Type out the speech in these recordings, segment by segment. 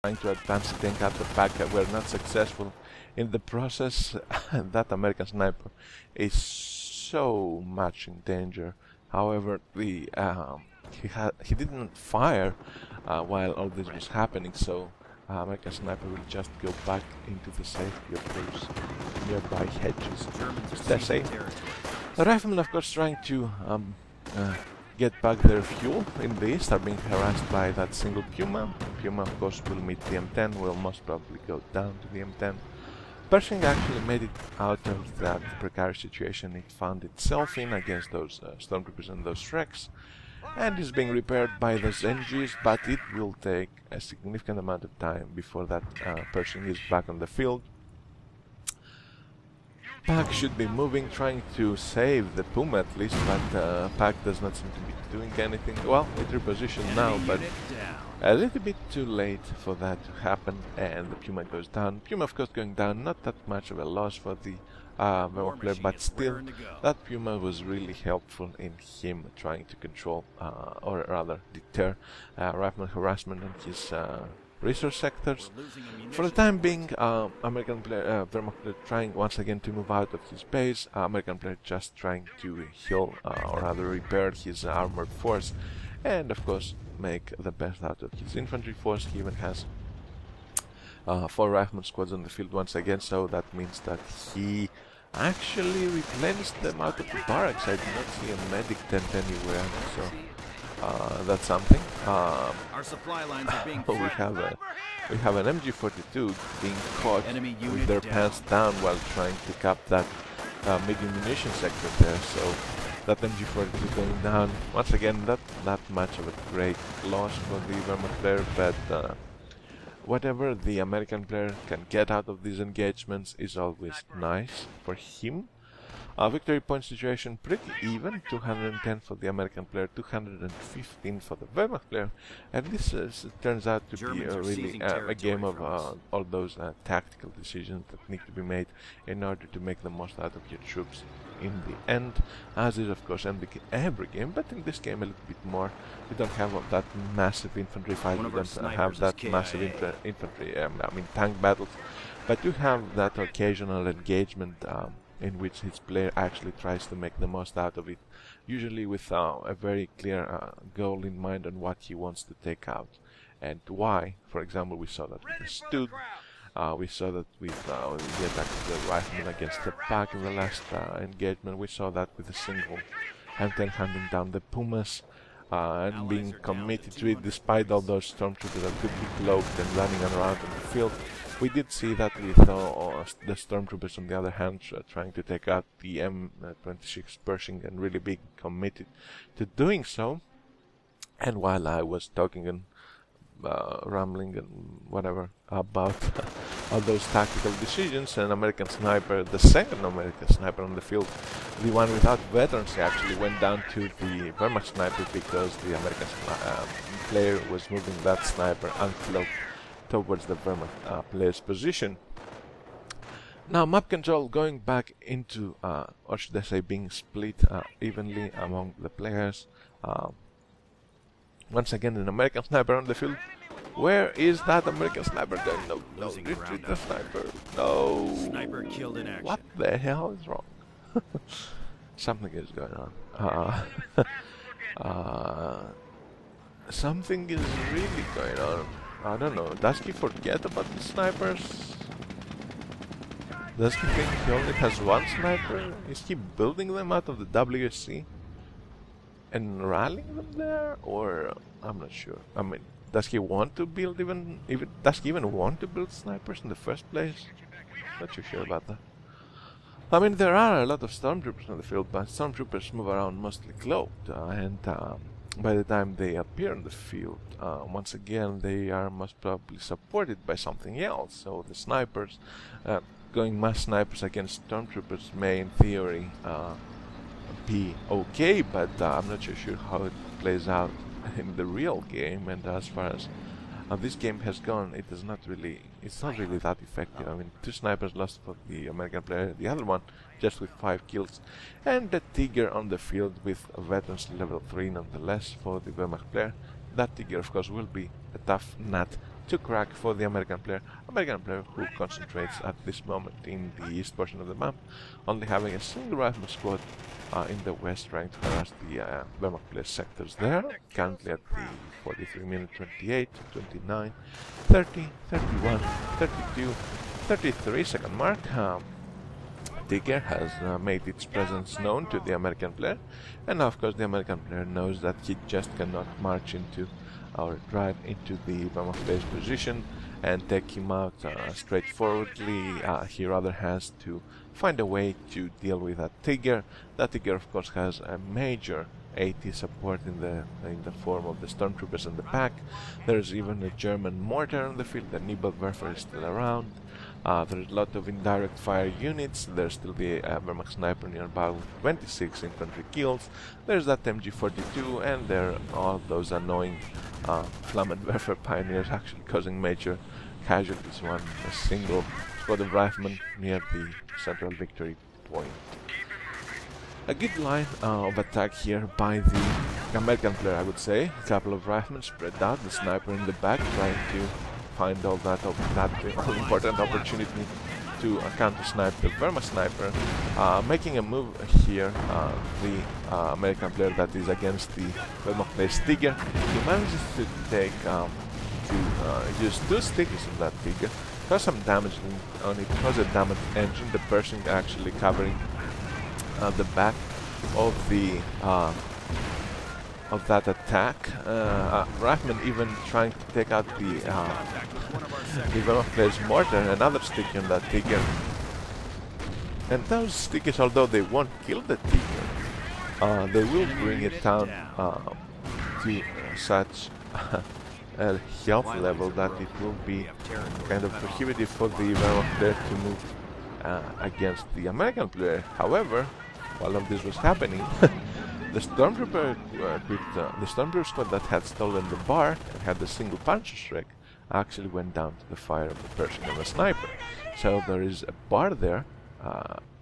trying to advance the tank at the back, were not successful in the process. That American sniper is so much in danger. However, he didn't fire while all this was happening, so American sniper will just go back into the safety of those nearby hedges. Let's say the riflemen, of course, trying to get back their fuel in the east, are being harassed by that single Puma. Puma, of course, will meet the M10, will most probably go down to the M10. Pershing actually made it out of that precarious situation it found itself in against those stormtroopers and those Shreks, and is being repaired by those NGs, but it will take a significant amount of time before that Pershing is back on the field. Pack should be moving, trying to save the Puma at least, but Pack does not seem to be doing anything. Well, it repositioned now, but a little bit too late for that to happen, and the Puma goes down. Puma, of course, going down, not that much of a loss for the Wehr player, but still, that Puma was really helpful in him trying to control, or rather deter, rifleman harassment on his resource sectors. For the time being, American player, Wehrmacht player trying once again to move out of his base. American player just trying to heal, or rather repair his armored force, and of course make the best out of his infantry force. He even has 4 rifleman squads on the field once again, so that means that he actually replenished them out of the barracks. I did not see a medic tent anywhere, so that's something. Our supply lines are being we have an MG42 being caught with their pants down while trying to cap that medium munition sector there, so that MG42 is going down. Once again, not much of a great loss for the Wehrmacht player, but whatever the American player can get out of these engagements is always nice for him. Victory point situation pretty even, 210 for the American player, 215 for the Wehrmacht player, and this turns out to be really a game of all those tactical decisions that need to be made in order to make the most out of your troops in the end, as is of course every game, but in this game a little bit more. We don't have that massive infantry fight, we don't have that massive infantry, tank battles, but you have that occasional engagement in which his player actually tries to make the most out of it, usually with a very clear goal in mind on what he wants to take out and why. For example, we saw that with the Stud, we saw that with the attack of the rifleman against the Pack in the last engagement, we saw that with a single M10 hunting down the Pumas and being committed to it despite all those stormtroopers that could be cloaked and running around on the field. We did see that with the stormtroopers on the other hand trying to take out the M26 Pershing and really being committed to doing so. And while I was talking and rambling and whatever about all those tactical decisions, an American sniper, the second American sniper on the field, the one without veterancy, actually went down to the Wehrmacht sniper because the American player was moving that sniper uncloaked towards the Wehrmacht player's position. Now map control going back into, or should I say being split evenly among the players. Once again an American sniper on the field. Where is that American sniper going? No, retreat the sniper. No. Sniper killed in action. What the hell is wrong? Something is going on. Something is really going on. I don't know. Does he forget about the snipers? Does he think he only has one sniper? Is he building them out of the WSC and rallying them there? Or I'm not sure. I mean, does he want to build does he even want to build snipers in the first place? Not too sure about that. I mean, there are a lot of stormtroopers on the field, but stormtroopers move around mostly cloaked, and by the time they appear on the field, once again they are most probably supported by something else. So the snipers, going mass snipers against stormtroopers may in theory be okay, but I'm not sure how it plays out in the real game. And as far as this game has gone, it's not really that effective. I mean, 2 snipers lost for the American player, the other one just with 5 kills, and the Tiger on the field with veterans level 3 nonetheless for the Wehrmacht player. That Tiger of course will be a tough nut to crack for the American player who concentrates at this moment in the east portion of the map, only having a single rifleman squad in the west trying to harass the Wehrmacht player sectors there, currently at the 43 minute 28, 29, 30, 31, 32, 33 second mark. Tiger has made its presence known to the American player, and of course the American player knows that he just cannot march into or drive into the Wehrmacht player's position and take him out straightforwardly. He rather has to find a way to deal with that Tiger. That Tiger of course has a major AT support in the form of the stormtroopers in the back. There's even a German mortar on the field. The Nebelwerfer is still around. There's a lot of indirect fire units. There's still the Wehrmacht sniper nearby with 26 infantry kills. There's that MG42, and there are all those annoying Flammenwerfer pioneers actually causing major casualties. A single squad of riflemen near the central victory point. A good line of attack here by the American player, I would say. A couple of riflemen spread out, the sniper in the back trying to find all that all-important opportunity to counter-snipe the Wehrmacht sniper. Making a move here, the American player that is against the Wehrmacht player's Tiger. He manages to take use 2 stickers of that Tiger, cause some damage on it, cause a damaged engine, the person actually covering the back of the of that attack. Rifleman even trying to take out the Wehrmacht player's mortar, another sticker on that Tiger. And those stickers, although they won't kill the Tiger, they will bring it down to such a health level that it will be kind of prohibitive for the Wehrmacht player to move against the American player. However, while all this was happening, the stormtrooper the stormtrooper squad that had stolen the bar and had the single puncher strike actually went down to the fire of the person and the sniper. So there is a bar there,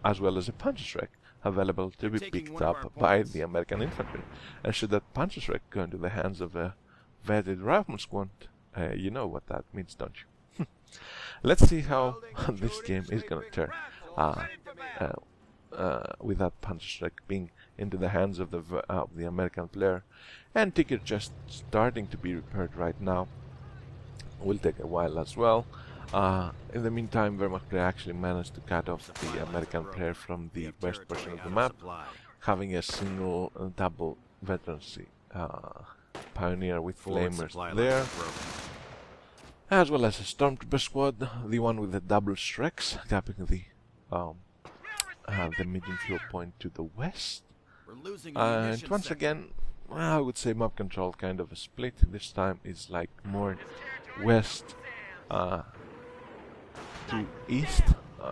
as well as a puncher strike available to be picked up by the American infantry. And should that puncher strike go into the hands of a vetted rifleman squad, you know what that means, don't you? Let's see how this game is gonna turn. With that punch strike being into the hands of the American player, and Ticker just starting to be repaired right now. Will take a while as well. In the meantime, Wehrmacht player actually managed to cut off the American player from the west portion of the map, having a single double veterancy pioneer with flamers there, as well as a stormtrooper squad, the one with the double Shreks, capping the medium fuel point to the west. And once again, I would say map control kind of a split. This time is like more west to east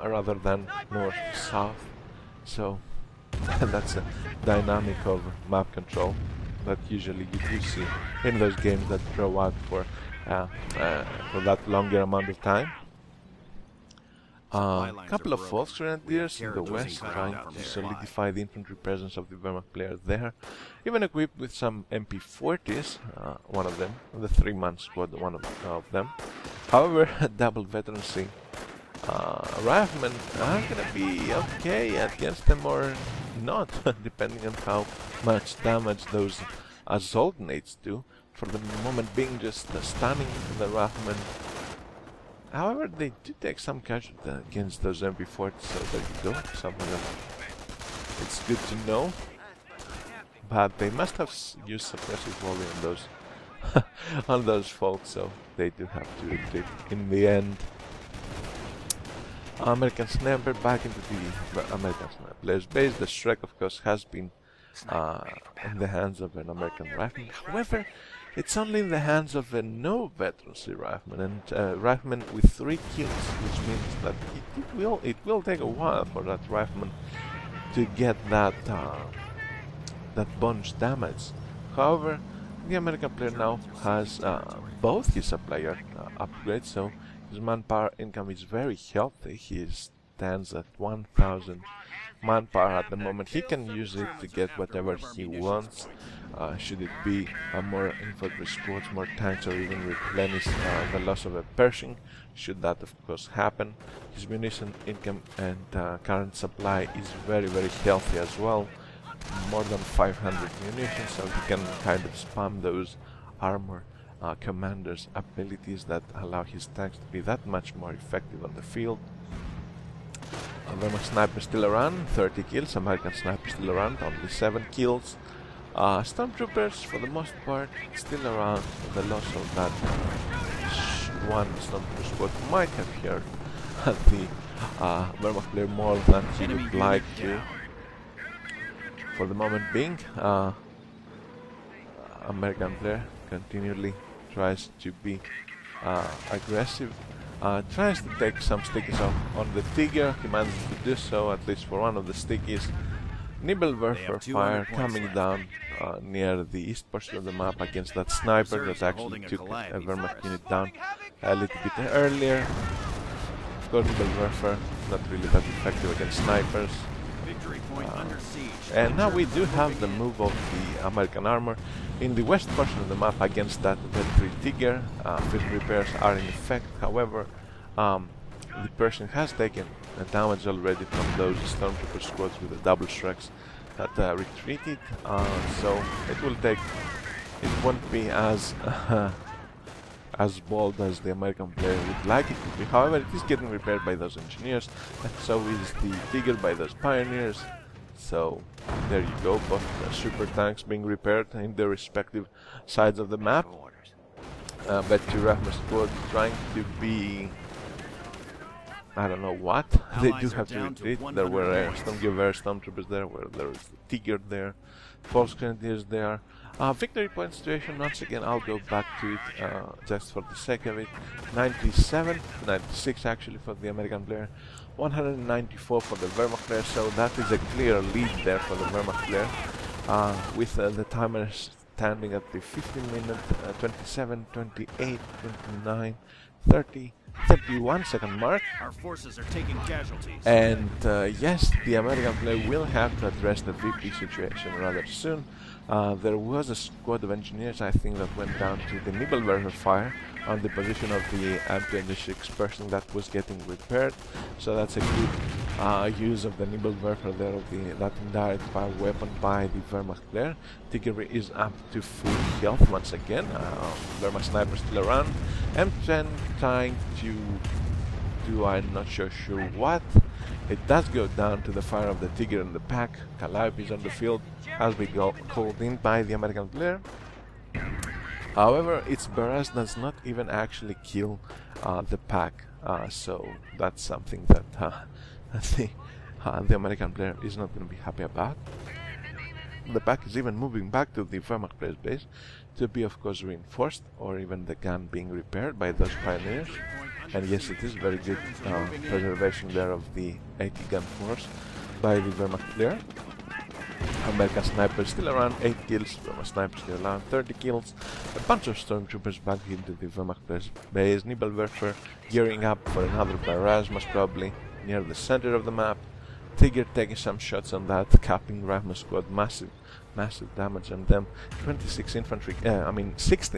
rather than north to south. So that's a dynamic of map control that usually you do see in those games that draw out for that longer amount of time. A couple of Volksgrenadiers in the west trying to solidify the infantry presence of the Wehrmacht player there, even equipped with some MP40s, one of them, the 3-man squad, one of them. However, double veterancy riflemen are gonna be okay against them or not, depending on how much damage those assault nades do. For the moment being just stunning the riflemen. However, they do take some casualty against those MP40s, so there you go, something that it's good to know. But they must have used suppressive volley on those on those folks, so they do have to retreat in the end. American sniper back into the American sniper player's base. The Shrek, of course, has been in the hands of an American rifleman. However, it's only in the hands of a no veterancy rifleman, and rifleman with 3 kills, which means that it will take a while for that rifleman to get that bonus damage. However, the American player now has both his supplier upgrades, so his manpower income is very healthy. He stands at 1,000 manpower at the moment. He can use it to get whatever he wants. should it be more infantry squads, more tanks, or even replenish the loss of a Pershing, should that of course happen. His munition income and current supply is very healthy as well, more than 500 munitions, so he can kind of spam those armor commander's abilities that allow his tanks to be that much more effective on the field. Wehrmacht sniper still around, 30 kills, American sniper still around, only 7 kills. Stormtroopers for the most part still around, the loss of that one stormtrooper squad might have hurt the Wehrmacht player more than he would like to. For the moment being, American player continually tries to be aggressive, tries to take some stickies off on the Tiger. He manages to do so, at least for one of the stickies. Nebelwerfer fire coming down near the east portion of the map against that sniper that actually took a Wehrmacht unit down a little bit earlier. Of course, Nebelwerfer not really that effective against snipers. And now we do have the move of the American armor in the west portion of the map against that Vet 3 Tiger. Field repairs are in effect, however, the Pershing has taken damage already from those stormtrooper squads with the double strikes that retreated, so it won't be as as bold as the American player would like it to be. However, it is getting repaired by those engineers, and so is the Tiger by those pioneers. So there you go, both super tanks being repaired in their respective sides of the map. But to Rahma's squad trying to be, I don't know what, they do have to retreat. There were stormtroopers there, there was the Tiger there, false grenadiers there. Victory point situation, once again I'll go back to it just for the sake of it. 97, 96 actually for the American player, 194 for the Wehrmacht player, so that is a clear lead there for the Wehrmacht player, with the timer standing at the 15-minute, 27, 28, 29, 30, 31 second mark. Our forces are taking casualties. And yes, the American player will have to address the VP situation rather soon. There was a squad of engineers, I think, that went down to the Nebelwerfer fire on the position of the M26 Pershing that was getting repaired. So that's a good use of the Nebelwerfer there, of that indirect fire weapon by the Wehrmacht player. Tiger is up to full health once again. Wehrmacht sniper still around. M10 trying to do, I'm not sure what. It does go down to the fire of the Tiger and the pack. Calliope is on the field, has been called in by the American player. However, its barrage does not even actually kill the pack, so that's something that the American player is not going to be happy about. The pack is even moving back to the Wehrmacht player's base to be, of course, reinforced, or even the gun being repaired by those pioneers. And yes, it is very good preservation there of the 80 gun force by the Wehrmacht player. American sniper still around 8 kills, Wehrmacht sniper still around 30 kills. A bunch of stormtroopers back into the Wehrmacht player's base. Nebelwerfer gearing up for another barrage, most probably near the center of the map. Tiger taking some shots on that, capping Rahma's squad, massive damage on them. 16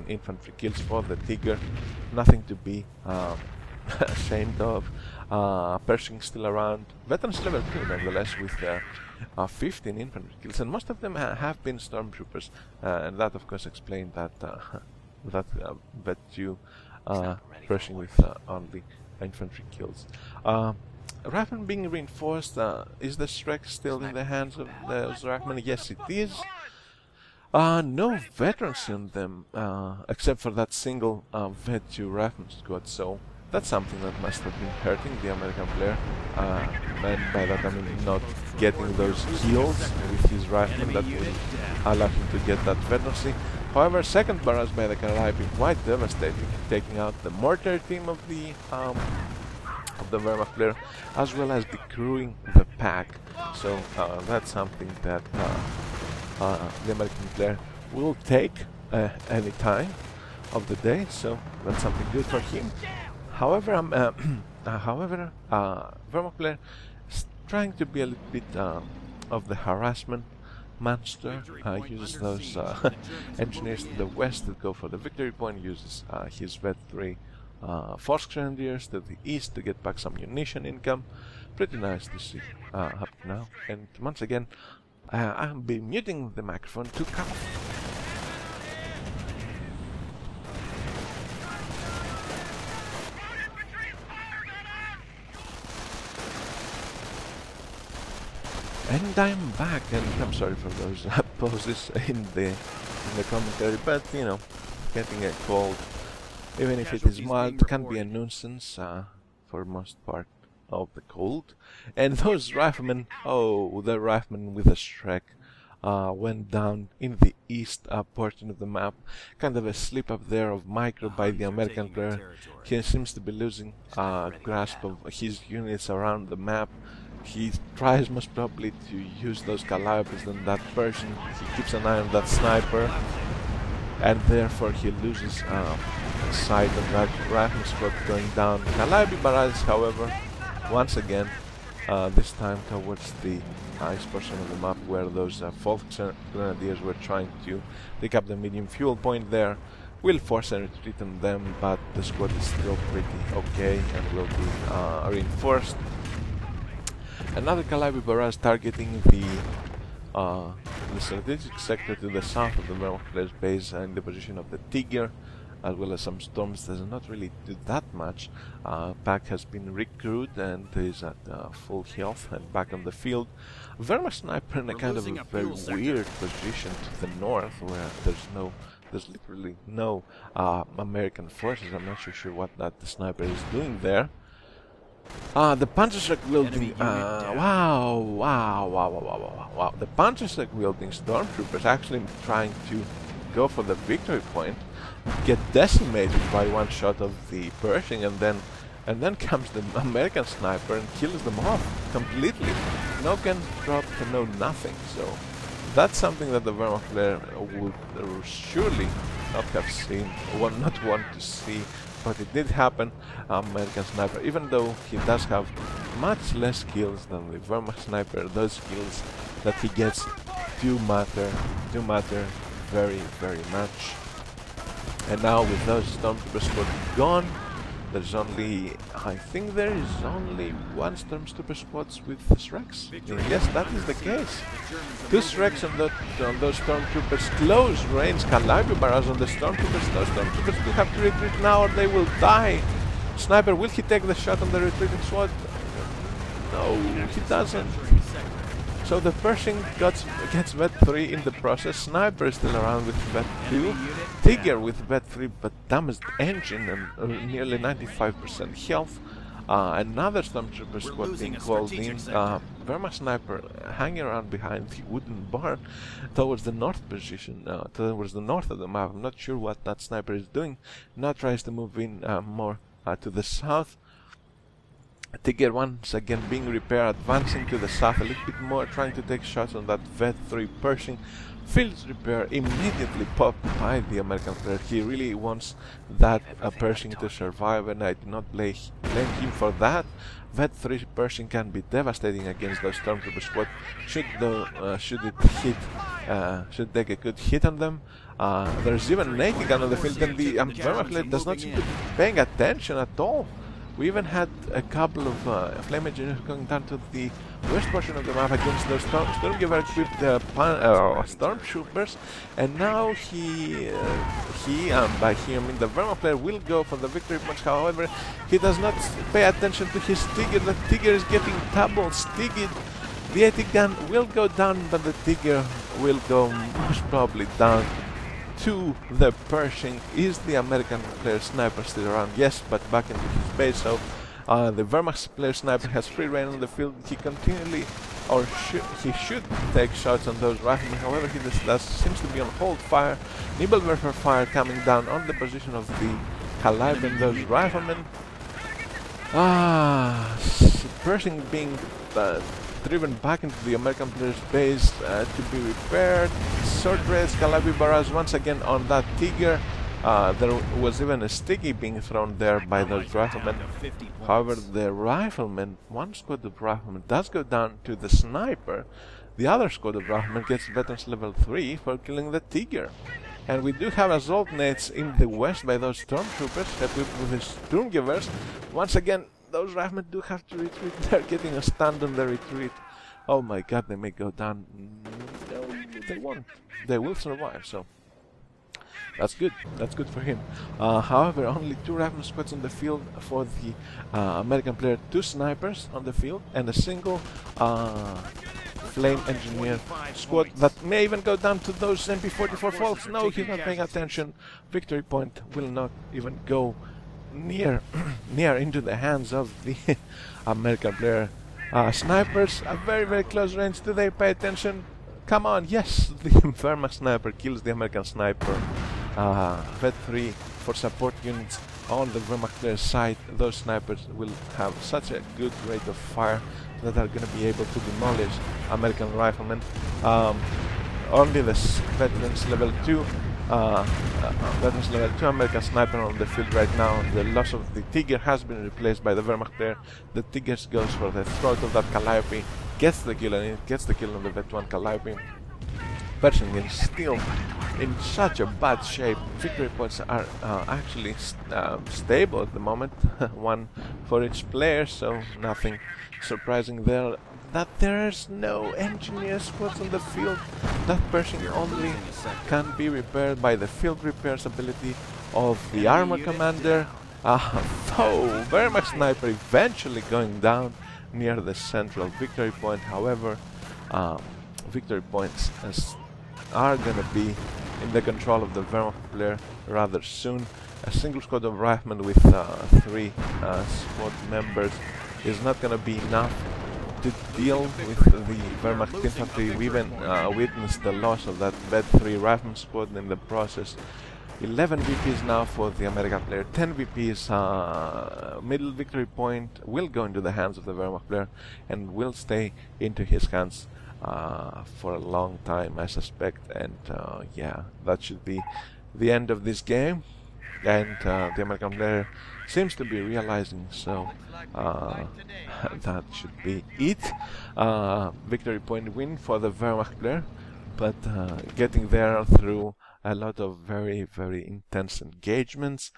infantry kills for the Tiger, nothing to be ashamed of. Pershing still around, veterans level 2 nonetheless, with 15 infantry kills, and most of them have been stormtroopers, and that of course explained that Vet 2 Pershing with only infantry kills. Riflemen being reinforced. Is the strike still in the hands of those riflemen? Yes, it is. No veterancy on them, except for that single Vet 2 rifleman squad, so that's something that must have been hurting the American player. And by that I mean not getting those kills with his riflemen that will allow him to get that veterancy. However, second barrage by the Calliope, quite devastating, taking out the mortar team of the Wehrmacht player, as well as decrewing the pack. So that's something that the American player will take any time of the day. So that's something good for him. However, Wehrmacht player is trying to be a little bit of the harassment monster uses those engineers to the west that go for the victory point, uses his Vet 3 force grenadiers to the east to get back some munition income. Pretty nice to see up to now. And once again, I'll be muting the microphone to cough. And I'm back, and I'm sorry for those pauses in the commentary, but you know, getting a cold, even if it is mild, can be a nuisance for most part of the cold. And those riflemen, oh, the riflemen with a Shrek went down in the east portion of the map. Kind of a slip up there of micro by the American player. He seems to be losing grasp of his units around the map. He tries most probably to use those calibers on that person. He keeps an eye on that sniper, and therefore he loses sight of that rifle squad going down. Calibre barrage, however, once again, this time towards the ice portion of the map where those false grenadiers were trying to pick up the medium fuel point there, will force a retreat on them, but the squad is still pretty okay and will be reinforced. Another Calibre barrage targeting the strategic sector to the south of the Wehr base in the position of the Tiger, as well as some storms. Does not really do that much. Pack has been recruited and is at full health and back on the field. Wehrmacht sniper in a kind of a very weird position to the north, where there's literally no American forces. I'm not so sure what that the sniper is doing there. The Panzerschreck wielding, wow. The Panzerschreck wielding stormtroopers actually trying to go for the victory point, get decimated by one shot of the Pershing, and then comes the American sniper and kills them off completely. No gun drop, no nothing. So that's something that the Wehrmacht player would surely not have seen, would not want to see. But it did happen. American sniper, even though he does have much less kills than the Wehrmacht sniper, those kills that he gets do matter very, very much. And now with those stormtrooper squad gone, there's only, I think there is only one stormtrooper squad with Shreks. Yes, that is the case. Two Shreks on those stormtroopers, close range Calibre barrage on the stormtroopers. Those stormtroopers will have to retreat now or they will die. Sniper, will he take the shot on the retreating squad? No, he doesn't. So the Pershing gets Vet 3 in the process. Sniper is still around with Vet 2. Tiger with Vet 3 but damaged engine and nearly 95% health. Another stormtrooper squad being called in. Wehrmacht sniper hanging around behind the wooden barn towards the north position, towards the north of the map. I'm not sure what that sniper is doing. Now tries to move in more to the south. Tiger once again being repaired, advancing to the south a little bit more, trying to take shots on that Vet 3 Pershing. Fields repair immediately popped by the American player. He really wants that Pershing to survive, and I do not blame him for that. Vet 3 Pershing can be devastating against those stormtrooper squad. Should take a good hit on them. There's even an 80 gun on the field, and the Wehrmacht player does not seem to be paying attention at all. We even had a couple of flame engineers going down to the west portion of the map against those Stormgiver equipped stormtroopers, and now by he I mean the Wehrmacht player will go for the victory punch. However, he does not pay attention to his Tiger. The Tiger is getting double stigged. The 80 gun will go down, but the Tiger will go most probably down to the Pershing. Is the American player sniper still around? Yes, but back into his base. So the Wehrmacht player sniper has free reign on the field. He continually, or he should take shots on those riflemen. However, he seems to be on hold fire. Nimble warfare fire coming down on the position of the Calibre and those riflemen. Pershing being driven back into the American player's base to be repaired. Short range Calibre barrage once again on that Tiger. There was even a sticky being thrown there by those riflemen. However, the riflemen, one squad of riflemen does go down to the sniper. the other squad of riflemen gets veterans level 3 for killing the Tiger. And we do have assault nets in the west by those stormtroopers equipped with the Sturmgewehrs. Once again, those riflemen do have to retreat. They're getting a stand on the retreat. Oh my god, they may go down. No, they won't. They will survive, so that's good. That's good for him. However, only 2 rifleman squads on the field for the American player, 2 snipers on the field, and a single flame engineer squad that may even go down to those MP44 folks. No, he's not paying attention. Victory point will not even go near into the hands of the American player. Snipers at very close range. Do they pay attention? Come on, yes, the Wehrmacht sniper kills the American sniper. Vet 3 for support units on the Wehrmacht player's side. Those snipers will have such a good rate of fire that are going to be able to demolish American riflemen. Only the veterans level 2 American sniper on the field right now. The loss of the Tiger has been replaced by the Wehrmacht player. The Tiger goes for the throat of that Calliope, gets the kill, and it gets the kill on the Vet 1 Calliope. Pershing is still in such a bad shape. Victory points are actually stable at the moment, 1 for each player, so nothing surprising there. That there's no engineer squads on the field. That Pershing only can be repaired by the field repairs ability of the armor commander. Though Wehrmacht sniper eventually going down near the central victory point. However, victory points are gonna be in the control of the Wehrmacht player rather soon. A single squad of riflemen with 3 squad members is not gonna be enough to deal with the Wehrmacht infantry. We even witnessed the loss of that Vet 3 rifleman squad in the process. 11 VPs now for the American player, 10 VPs. Middle victory point will go into the hands of the Wehrmacht player and will stay into his hands for a long time, I suspect. And yeah, that should be the end of this game. And the American player seems to be realizing so. That should be it. Victory point win for the Wehrmacht player, but getting there through a lot of very intense engagements,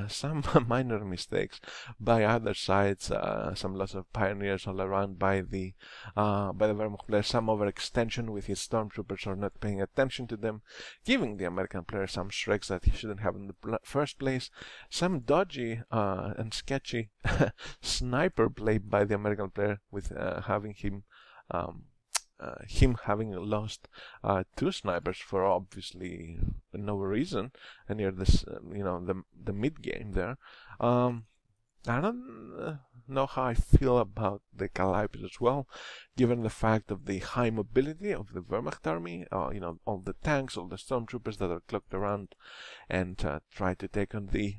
some minor mistakes by other sides, some loss of pioneers all around by the Wehrmacht player, some overextension with his stormtroopers or not paying attention to them, giving the American player some shreks that he shouldn't have in the first place, some dodgy and sketchy sniper play by the American player with having him having lost 2 snipers for obviously no reason near this, the mid game there. I don't know how I feel about the Calliope as well, given the fact of the high mobility of the Wehrmacht army. All the tanks, all the stormtroopers that are cloaked around and try to take on the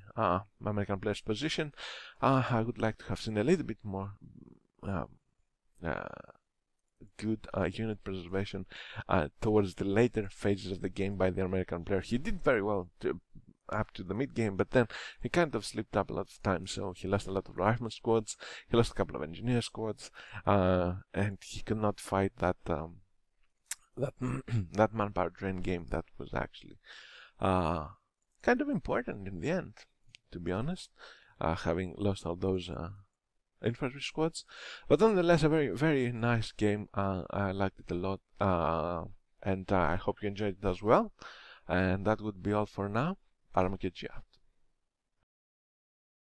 American player's position. I would like to have seen a little bit more good unit preservation towards the later phases of the game by the American player. He did very well up to the mid game, but then he kind of slipped up a lot of times, so he lost a lot of rifleman squads, he lost a couple of engineer squads, and he could not fight that that manpower drain game that was actually kind of important in the end, to be honest, having lost all those infantry squads. But nonetheless, a very nice game. I liked it a lot, and I hope you enjoyed it as well. And that would be all for now. Armageddon.